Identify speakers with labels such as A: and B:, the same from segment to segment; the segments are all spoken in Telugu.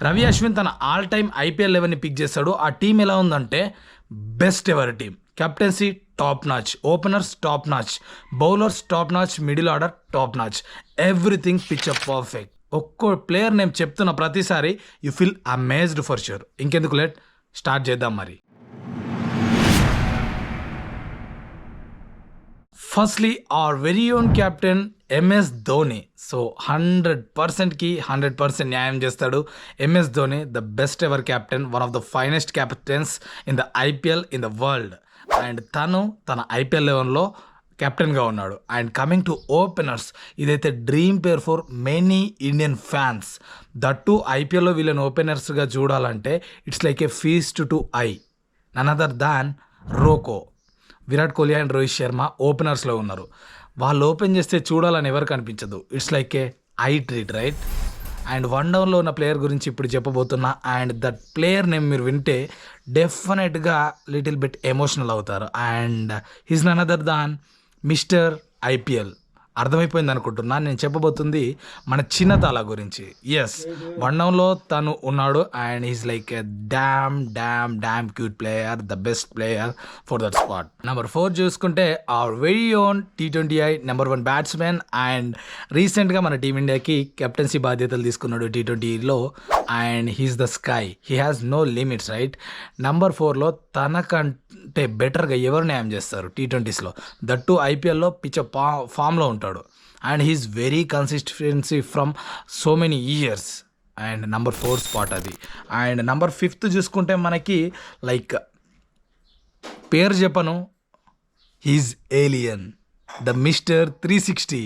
A: రవి అశ్విన్ తన ఆల్ టైమ్ ఐపీఎల్ 11ని పిక్ చేస్తాడు. ఆ టీం ఎలా ఉందంటే best ever team. Captaincy top notch, openers top notch, bowlers top notch, middle order top notch, everything pitch perfect. ఒక్కో ప్లేయర్ నేను చెప్తున్న ప్రతిసారి you feel amazed for sure. ఇంకెందుకు లేట్, స్టార్ట్ చేద్దాం మరి. Firstly our very own captain MS Dhoni. So 100%కి 100% న్యాయం చేస్తాడు MS Dhoni. The best ever captain, one of the finest captains in the IPL in the world. And తను తన ఐపీఎల్ 11లో కెప్టెన్గా ఉన్నాడు. అండ్ కమింగ్ టు ఓపెనర్స్, ఇదైతే dream pair for many Indian fans. That ఐపీఎల్లో వీళ్ళని ఓపెనర్స్గా చూడాలంటే it's like a feast to eye. None other than Roko. Virat Kohli and Rohit Sharma ఓపెనర్స్లో ఉన్నారు. వాళ్ళు ఓపెన్ చేస్తే చూడాలని ఎవరికి అనిపించదు. It's like a eye treat, right? And one డౌన్లో ఉన్న ప్లేయర్ గురించి ఇప్పుడు చెప్పబోతున్నా. అండ్ దట్ ప్లేయర్ నేమ్ మీరు వింటే డెఫినెట్గా లిటిల్ బిట్ ఎమోషనల్ అవుతారు. And he's none other than mister IPL. అర్థమైపోయింది అనుకుంటున్నా. నేను చెప్పబోతుంది మన చిన్నతాల గురించి. ఎస్, వన్ డౌన్లో తను ఉన్నాడు. And he's like a damn cute player, the best player for that spot. Number 4 చూసుకుంటే our very own T20I number 1 batsmen. And రీసెంట్గా మన టీమిండియాకి కెప్టెన్సీ బాధ్యతలు తీసుకున్నాడు T20లో. And he's the sky, he has no limits, right? Number 4లో తనకంటే బెటర్గా ఎవరు న్యాయం చేస్తారు T20స్లో? దట్టు ఐపీఎల్లో పిచ్ ఫామ్లో ఉంటాడు. And he's very consistency from so many years. And number 4 spot అది. అండ్ నెంబర్ 5 చూసుకుంటే మనకి లైక్ పేరు చెప్పను, హీజ్ ఏలియన్, ద మిస్టర్ 360.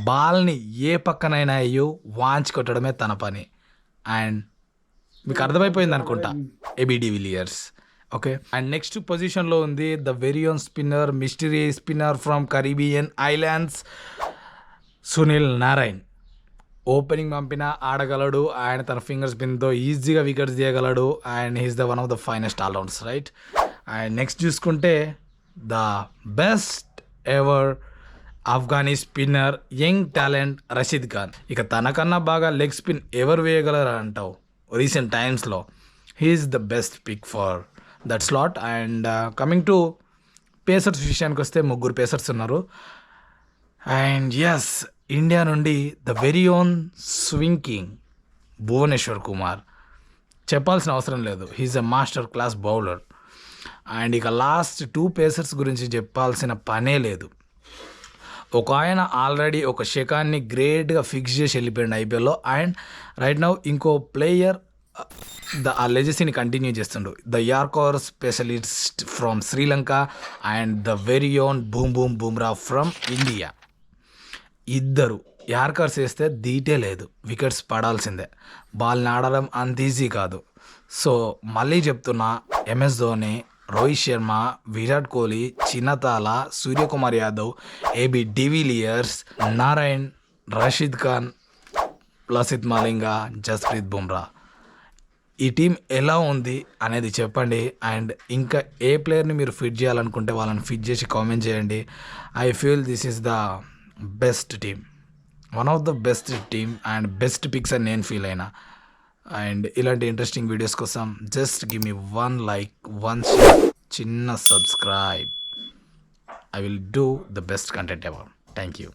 A: బాల్ని ఏ పక్కనైనా అయ్యో వాంచి కొట్టడమే తన పని. అండ్ మీకు అర్థమైపోయింది అనుకుంటా, AB de Villiers. Okay, and next పొజిషన్లో ఉంది the very own spinner, mystery spinner from Caribbean islands, Sunil Narine. Opening పంపిన ఆడగలడు. ఆయన తన ఫింగర్ స్పిన్తో ఈజీగా వికెట్స్ తీయగలడు. And he's the one of the finest all rounders, right? And next చూసుకుంటే the best ever Afghani spinner, young talent Rashid Khan. ఇక తనకన్నా బాగా లెగ్ స్పిన్ ఎవరు వేయగలరు అంటావు రీసెంట్ టైమ్స్లో? He's the best pick for that slot. And coming to pacers విషయానికి వస్తే 3 పేసర్స్ ఉన్నారు. అండ్ ఎస్, ఇండియా నుండి the very own swing king Bhuvneshwar Kumar. చెప్పాల్సిన అవసరం లేదు, he's a master class bowler. And ఇక లాస్ట్ 2 పేసర్స్ గురించి చెప్పాల్సిన పనే లేదు. ఒక ఆయన ఆల్రెడీ ఒక శకాన్ని గ్రేట్గా ఫిక్స్ చేసి వెళ్ళిపోయాడు ఐపీఎల్లో. అండ్ రైట్ నౌ ఇంకో ప్లేయర్ ఆ లెజెసీని కంటిన్యూ చేస్తుండు, the yorker specialist from Sri Lanka and the very own Bumrah from India. ఇద్దరు యార్కర్స్ వేస్తే దీటే లేదు, వికెట్స్ పడాల్సిందే. బాల్ని ఆడడం అంత ఈజీ కాదు. సో మళ్ళీ చెప్తున్నా, ఎంఎస్ ధోని, రోహిత్ శర్మ, విరాట్ కోహ్లీ, చిన్నతాల, సూర్యకుమార్ యాదవ్, ఏబీ డివిలియర్స్, నారాయణ్, రషీద్ ఖాన్, లసిత్ మలింగా, జస్ప్రీత్ బుమ్రా. ఈ టీం ఎలా ఉంది అనేది చెప్పండి. అండ్ ఇంకా ఏ ప్లేయర్ని మీరు ఫిట్ చేయాలనుకుంటే వాళ్ళని ఫిట్ చేసి కామెంట్ చేయండి. I feel this is the best team, one of the best team and best picks అని నేను ఫీల్ అయినా. అండ్ ఇలాంటి ఇంట్రెస్టింగ్ వీడియోస్ కోసం just give me 1 like, 1 share, చిన్న subscribe. I will do the best content ever. Thank you.